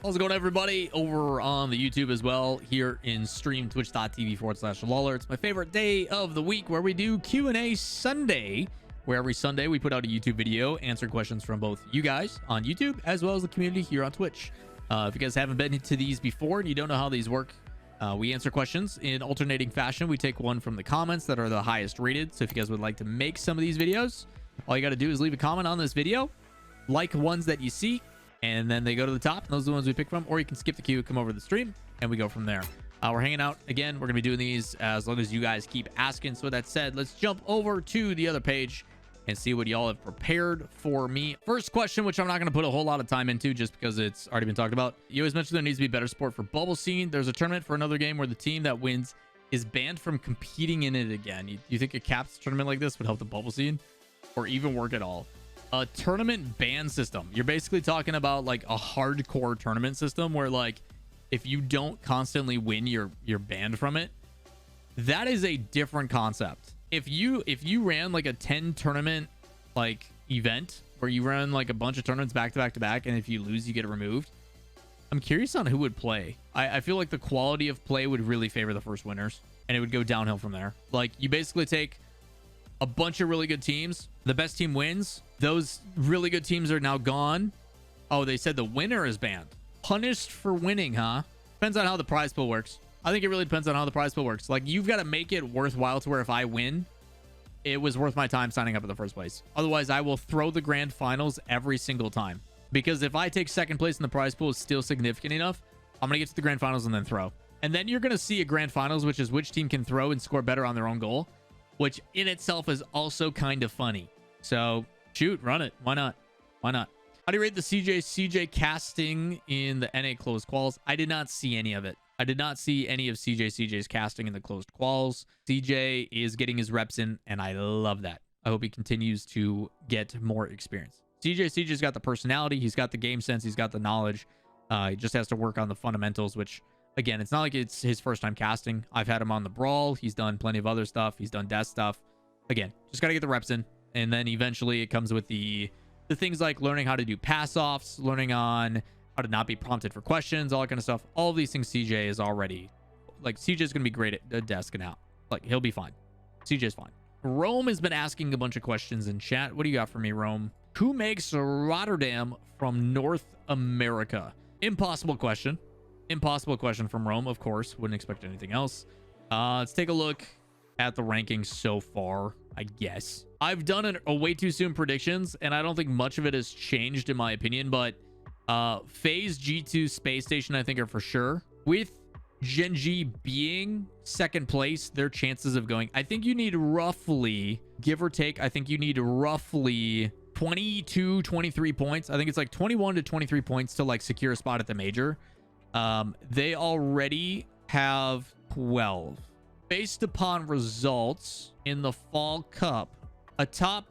How's it going, everybody? Over on the YouTube as well, here in stream twitch.tv/Lawler. It's my favorite day of the week where we do Q&A Sunday, where every Sunday we put out a YouTube video answering questions from both you guys on YouTube as well as the community here on Twitch. If you guys haven't been to these before and you don't know how these work, we answer questions in alternating fashion. We take one from the comments that are the highest rated. So if you guys would like to make some of these videos, all you got to do is leave a comment on this video, like ones that you see, and then they go to the top, and those are the ones we pick from. Or you can skip the queue, come over to the stream, and we go from there. We're hanging out again. We're gonna be doing these as long as you guys keep asking. So with that said, let's jump over to the other page and see what y'all have prepared for me. First question, which I'm not gonna put a whole lot of time into just because it's already been talked about. You always mentioned there needs to be better support for bubble scene. There's a tournament for another game where the team that wins is banned from competing in it again. You think a caps tournament like this would help the bubble scene or even work at all? A tournament ban system. You're basically talking about like a hardcore tournament system where, like, if you don't constantly win, you're banned from it. That is a different concept. If you ran like a 10 tournament like event where you run like a bunch of tournaments back to back to back, and if you lose you get removed, I'm curious on who would play. I feel like the quality of play would really favor the first winners, and it would go downhill from there. Like, you basically take a bunch of really good teams, the best team wins. Those really good teams are now gone. Oh, they said the winner is banned. Punished for winning, huh? Depends on how the prize pool works. I think it really depends on how the prize pool works. Like, you've got to make it worthwhile to where if I win, it was worth my time signing up in the first place. Otherwise, I will throw the grand finals every single time. Because if I take second place and the prize pool is still significant enough, I'm going to get to the grand finals and then throw. And then you're going to see a grand finals, which is which team can throw and score better on their own goal, which in itself is also kind of funny. So shoot, run it. Why not? Why not? How do you rate the CJCJ casting in the NA closed quals? I did not see any of it. I did not see any of CJCJ's casting in the closed quals. CJ is getting his reps in, and I love that. I hope he continues to get more experience. CJCJ's got the personality. He's got the game sense. He's got the knowledge. He just has to work on the fundamentals, which, again, it's not like it's his first time casting. I've had him on the Brawl. He's done plenty of other stuff. He's done death stuff. Again, just got to get the reps in. And then eventually it comes with the things like learning how to do pass-offs, learning on how to not be prompted for questions, all that kind of stuff. All of these things CJ is already, like, CJ's going to be great at desking out. Like, he'll be fine. CJ's fine. Rome has been asking a bunch of questions in chat. What do you got for me, Rome? Who makes Rotterdam from North America? Impossible question. Impossible question from Rome, of course. Wouldn't expect anything else. Let's take a look at the rankings so far, I guess. I've done a way too soon predictions, and I don't think much of it has changed in my opinion, but Phase G2 Space Station, I think, are for sure. With Genji being second place, their chances of going, I think you need roughly, give or take, I think you need roughly 22, 23 points. I think it's like 21 to 23 points to like secure a spot at the major. They already have 12. Based upon results in the Fall Cup, a top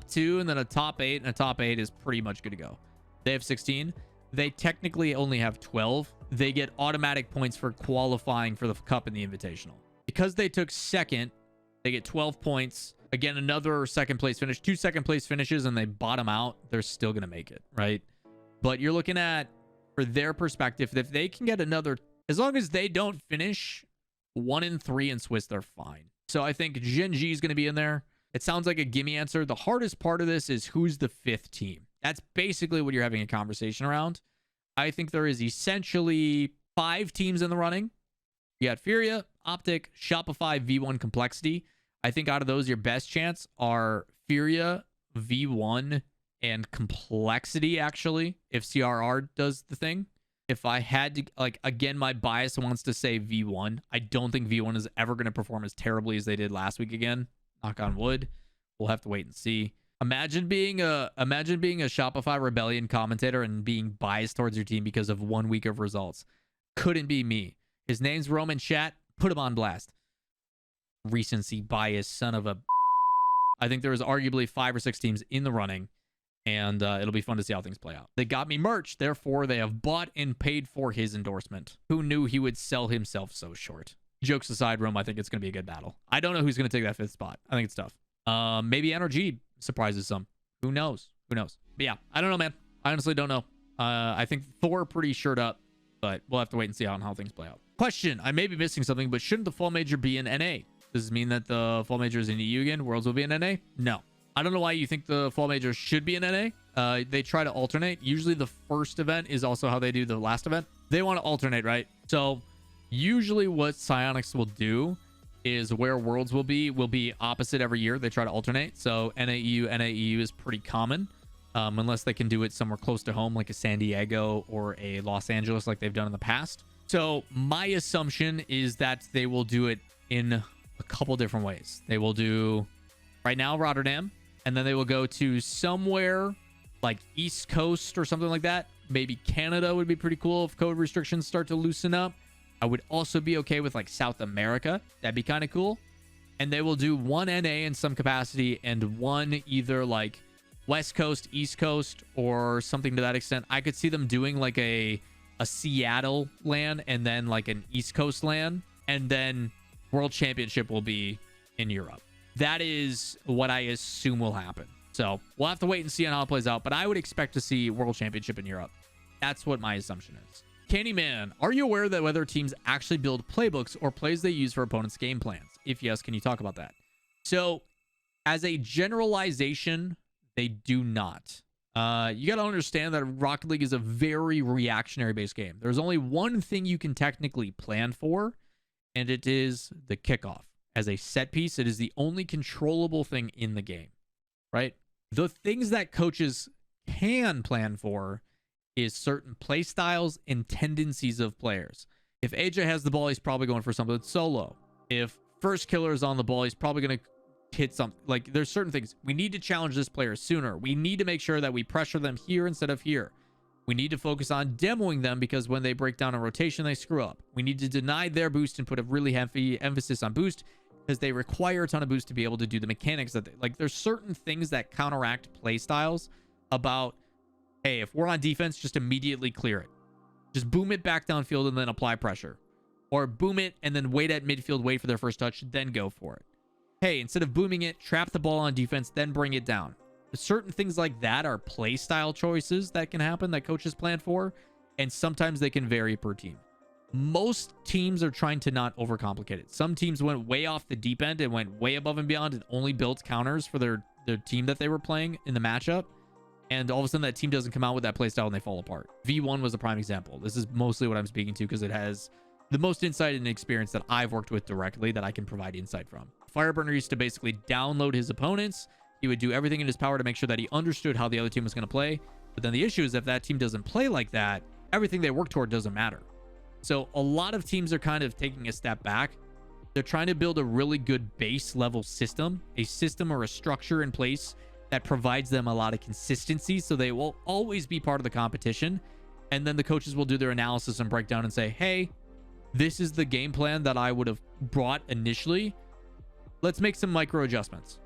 2 and then a top 8, and a top 8 is pretty much good to go. They have 16. They technically only have 12. They get automatic points for qualifying for the Cup and the Invitational. Because they took second, they get 12 points. Again, another second place finish, 2 second place finishes, and they bottom out, they're still going to make it, right? But you're looking at, for their perspective, if they can get another, as long as they don't finish 1 and 3 in Swiss, they're fine. So I think Genji is going to be in there. It sounds like a gimme answer. The hardest part of this is who's the 5th team. That's basically what you're having a conversation around. I think there is essentially 5 teams in the running. You got Furia, Optic, Shopify, V1, Complexity. I think out of those, your best chance are Furia, V1, and Complexity, actually, if CRR does the thing. If I had to, like, again, my bias wants to say V1. I don't think V1 is ever going to perform as terribly as they did last week again. Knock on wood. We'll have to wait and see. Imagine being a Shopify Rebellion commentator and being biased towards your team because of 1 week of results. Couldn't be me. His name's Roman Chat. Put him on blast. Recency bias, son of a... I think there was arguably 5 or 6 teams in the running, and it'll be fun to see how things play out. They got me merch, therefore they have bought and paid for his endorsement. Who knew he would sell himself so short? Jokes aside, Rome, I think it's going to be a good battle. I don't know who's going to take that 5th spot. I think it's tough. Maybe NRG surprises some. Who knows? Who knows? But yeah, I don't know, man. I honestly don't know. I think Thor pretty shirt up, but we'll have to wait and see how things play out. Question: I may be missing something, but shouldn't the Fall Major be in NA? Does this mean that the Fall Major is in EU again? Worlds will be in NA? No. I don't know why you think the Fall Major should be in NA. They try to alternate. Usually the first event is also how they do the last event. They want to alternate, right? So usually what Psyonix will do is where Worlds will be opposite every year. They try to alternate. So NAEU is pretty common, unless they can do it somewhere close to home, like a San Diego or a Los Angeles, like they've done in the past. So my assumption is that they will do it in a couple different ways. They will do right now Rotterdam, and then they will go to somewhere like East Coast or something like that. Maybe Canada would be pretty cool if COVID restrictions start to loosen up. I would also be okay with like South America. That'd be kind of cool. And they will do one NA in some capacity and one either like West Coast, East Coast, or something to that extent. I could see them doing like a Seattle LAN and then like an East Coast LAN, and then World Championship will be in Europe. That is what I assume will happen. So we'll have to wait and see on how it plays out, but I would expect to see World Championship in Europe. That's what my assumption is. Candyman, are you aware that whether teams actually build playbooks or plays they use for opponents' game plans? If yes, can you talk about that? So as a generalization, they do not. You got to understand that Rocket League is a very reactionary based game. There's only one thing you can technically plan for, and it is the kickoff. As a set piece, it is the only controllable thing in the game, right? The things that coaches can plan for is certain play styles and tendencies of players. If AJ has the ball, he's probably going for something solo. If first killer is on the ball, he's probably going to hit something. Like, there's certain things. We need to challenge this player sooner. We need to make sure that we pressure them here instead of here. We need to focus on demoing them because when they break down a rotation, they screw up. We need to deny their boost and put a really heavy emphasis on boost because they require a ton of boost to be able to do the mechanics that they like. There's certain things that counteract play styles about, hey, if we're on defense, just immediately clear it. Just boom it back downfield and then apply pressure. Or boom it and then wait at midfield, wait for their first touch, then go for it. Hey, instead of booming it, trap the ball on defense, then bring it down. Certain things like that are play style choices that can happen that coaches plan for, and sometimes they can vary per team. Most teams are trying to not overcomplicate it. Some teams went way off the deep end and went way above and beyond and only built counters for their team that they were playing in the matchup. And all of a sudden that team doesn't come out with that play style and they fall apart. V1 was a prime example. This is mostly what I'm speaking to because it has the most insight and experience that I've worked with directly that I can provide insight from. Fireburner used to basically download his opponents. He would do everything in his power to make sure that he understood how the other team was going to play. But then the issue is if that team doesn't play like that, everything they work toward doesn't matter. So a lot of teams are kind of taking a step back. They're trying to build a really good base level system, a system or a structure in place that provides them a lot of consistency so they will always be part of the competition. And then the coaches will do their analysis and breakdown and say, hey, this is the game plan that I would have brought initially. Let's make some micro adjustments.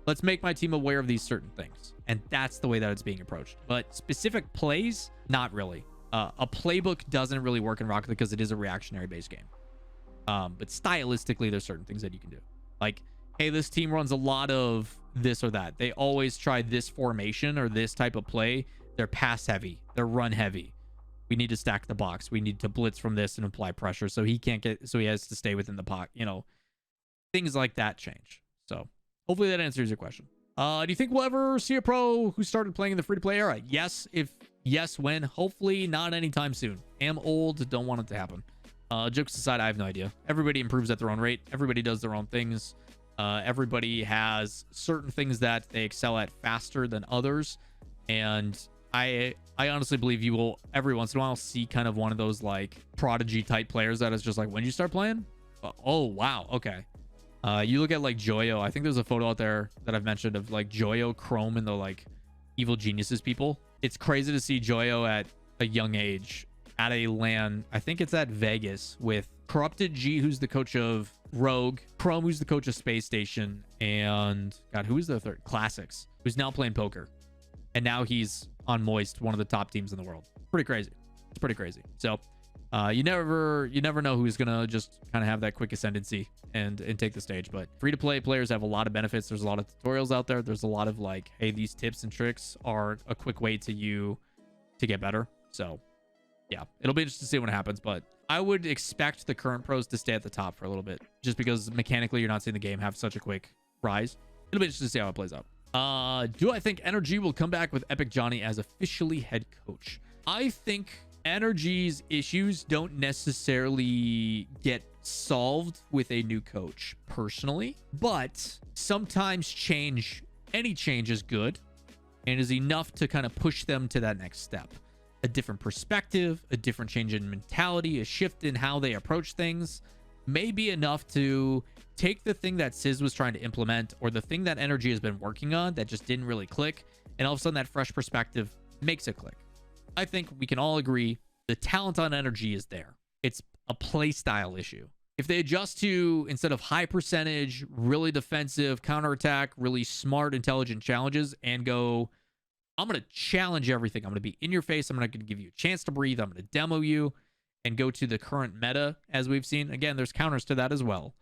Let's make my team aware of these certain things. And that's the way that it's being approached. But specific plays, not really. A playbook doesn't really work in Rocket League because it is a reactionary based game. But stylistically, there's certain things that you can do. Like, hey, this team runs a lot of this or that. They always try this formation or this type of play. They're pass heavy. They're run heavy. We need to stack the box. We need to blitz from this and apply pressure so he can't get, so he has to stay within the pocket. You know, things like that change. So hopefully that answers your question. Do you think we'll ever see a pro who started playing in the free-to-play era? Yes. If yes, when? Hopefully not anytime soon. Am old. Don't want it to happen. Jokes aside, I have no idea. Everybody improves at their own rate. Everybody does their own things. Everybody has certain things that they excel at faster than others. And I honestly believe you will every once in a while see kind of one of those like prodigy type players that is just like, when did you start playing? Oh, wow. Okay. You look at like Joyo. I think there's a photo out there that I've mentioned of like Joyo, Chrome, and the like Evil Geniuses people. It's crazy to see Joyo at a young age at a LAN. I think it's at Vegas with Corrupted G, who's the coach of Rogue, Chrome, who's the coach of Space Station, and God, who is the third? Classics, who's now playing poker. And now he's on Moist, one of the top teams in the world. Pretty crazy. It's pretty crazy. So you never know who's gonna just kind of have that quick ascendancy and take the stage. But free to play players have a lot of benefits. There's a lot of tutorials out there. There's a lot of like, hey, these tips and tricks are a quick way to get better. So yeah, it'll be interesting to see what happens, but I would expect the current pros to stay at the top for a little bit, just because mechanically you're not seeing the game have such a quick rise. It'll be interesting to see how it plays out. Do I think Energy will come back with Epic Johnny as officially head coach? I think Energy's issues don't necessarily get solved with a new coach personally, but sometimes any change is good and is enough to kind of push them to that next step. A different perspective, a different change in mentality, a shift in how they approach things may be enough to take the thing that Sizz was trying to implement, or the thing that Energy has been working on that just didn't really click, and all of a sudden that fresh perspective makes it click. I think we can all agree the talent on Energy is there. It's a play style issue. If they adjust to, instead of high percentage, really defensive, counterattack, really smart, intelligent challenges, and go, I'm going to challenge everything. I'm going to be in your face. I'm not going to give you a chance to breathe. I'm going to demo you, and go to the current meta as we've seen. Again, there's counters to that as well.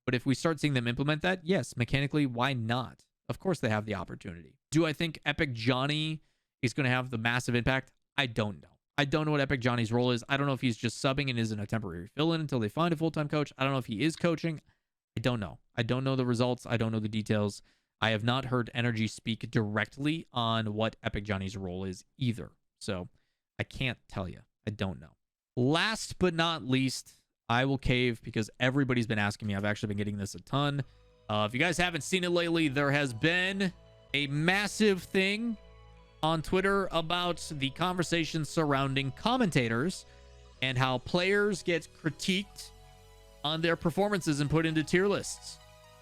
But if we start seeing them implement that, yes, mechanically, why not? Of course they have the opportunity. Do I think Epic Johnny is going to have the massive impact? I don't know. I don't know what Epic Johnny's role is. I don't know if he's just subbing and isn't a temporary fill-in until they find a full-time coach. I don't know if he is coaching. I don't know. I don't know the results. I don't know the details. I have not heard Energy speak directly on what Epic Johnny's role is either. So I can't tell you. I don't know. Last but not least, I will cave because everybody's been asking me. I've actually been getting this a ton. If you guys haven't seen it lately, there has been a massive thing on Twitter about the conversation surrounding commentators and how players get critiqued on their performances and put into tier lists.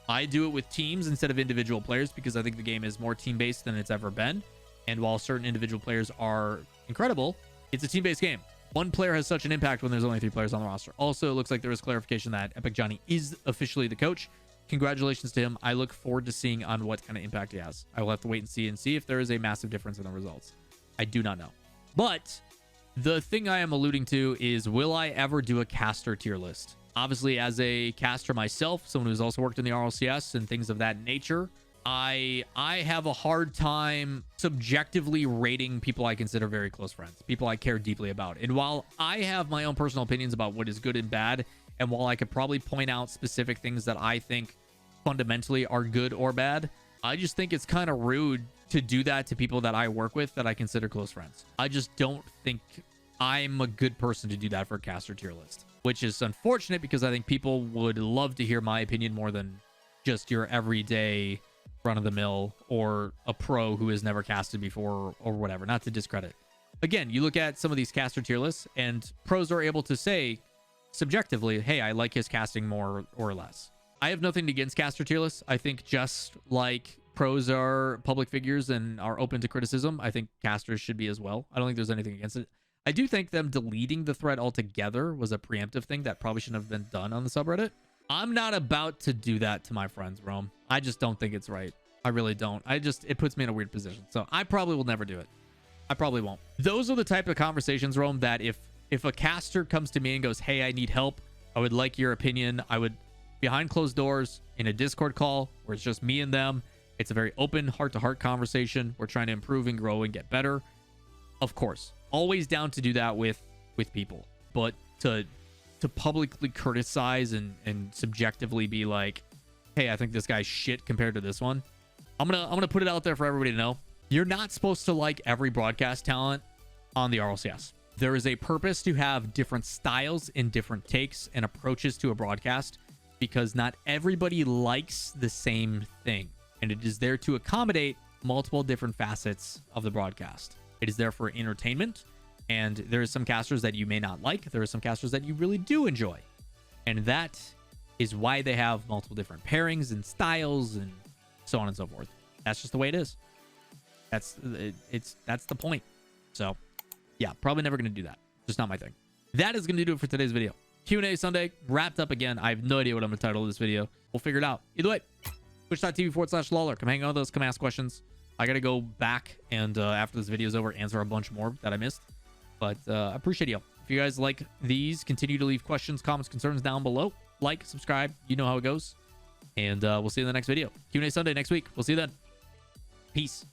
I do it with teams instead of individual players because I think the game is more team-based than it's ever been. And while certain individual players are incredible, it's a team-based game. One player has such an impact when there's only 3 players on the roster. Also, it looks like there is clarification that Epic Johnny is officially the coach. Congratulations to him. I look forward to seeing on what kind of impact he has. I will have to wait and see if there is a massive difference in the results. I do not know. But the thing I am alluding to is, will I ever do a caster tier list? Obviously, as a caster myself, someone who's also worked in the RLCS and things of that nature, I have a hard time subjectively rating people I consider very close friends, people I care deeply about. And while I have my own personal opinions about what is good and bad, and while I could probably point out specific things that I think fundamentally are good or bad, I just think it's kind of rude to do that to people that I work with that I consider close friends. I just don't think I'm a good person to do that for a caster tier list, which is unfortunate because I think people would love to hear my opinion more than just your everyday run-of-the-mill or a pro who has never casted before or whatever. Not to discredit. Again, you look at some of these caster tier lists and pros are able to say subjectively, hey, I like his casting more or less. I have nothing against caster tier lists. I think just like pros are public figures and are open to criticism, I think casters should be as well. I don't think there's anything against it. I do think them deleting the thread altogether was a preemptive thing that probably shouldn't have been done on the subreddit. I'm not about to do that to my friends, Rome. I just don't think it's right. I really don't. It puts me in a weird position. So I probably will never do it. I probably won't. Those are the type of conversations, Rome, that if a caster comes to me and goes, hey, I need help, I would like your opinion, I would, behind closed doors in a Discord call where it's just me and them, it's a very open heart-to-heart conversation. We're trying to improve and grow and get better. Of course, always down to do that with people, but to publicly criticize and subjectively be like, hey, I think this guy's shit compared to this one. I'm gonna put it out there for everybody to know. You're not supposed to like every broadcast talent on the RLCS. There is a purpose to have different styles and different takes and approaches to a broadcast because not everybody likes the same thing. And it is there to accommodate multiple different facets of the broadcast. It is there for entertainment. And there are some casters that you may not like. There are some casters that you really do enjoy. And that is why they have multiple different pairings and styles and so on and so forth. That's just the way it is. That's the point. So yeah, probably never going to do that. Just not my thing. That is going to do it for today's video. Q&A Sunday wrapped up again. I have no idea what I'm going to title this video. We'll figure it out. Either way, twitch.tv/Lawler. Come hang out with us. Come ask questions. I got to go back and after this video is over, answer a bunch more that I missed. But I appreciate you. If you guys like these, continue to leave questions, comments, concerns down below. Like, subscribe. You know how it goes. And we'll see you in the next video. Q&A Sunday next week. We'll see you then. Peace.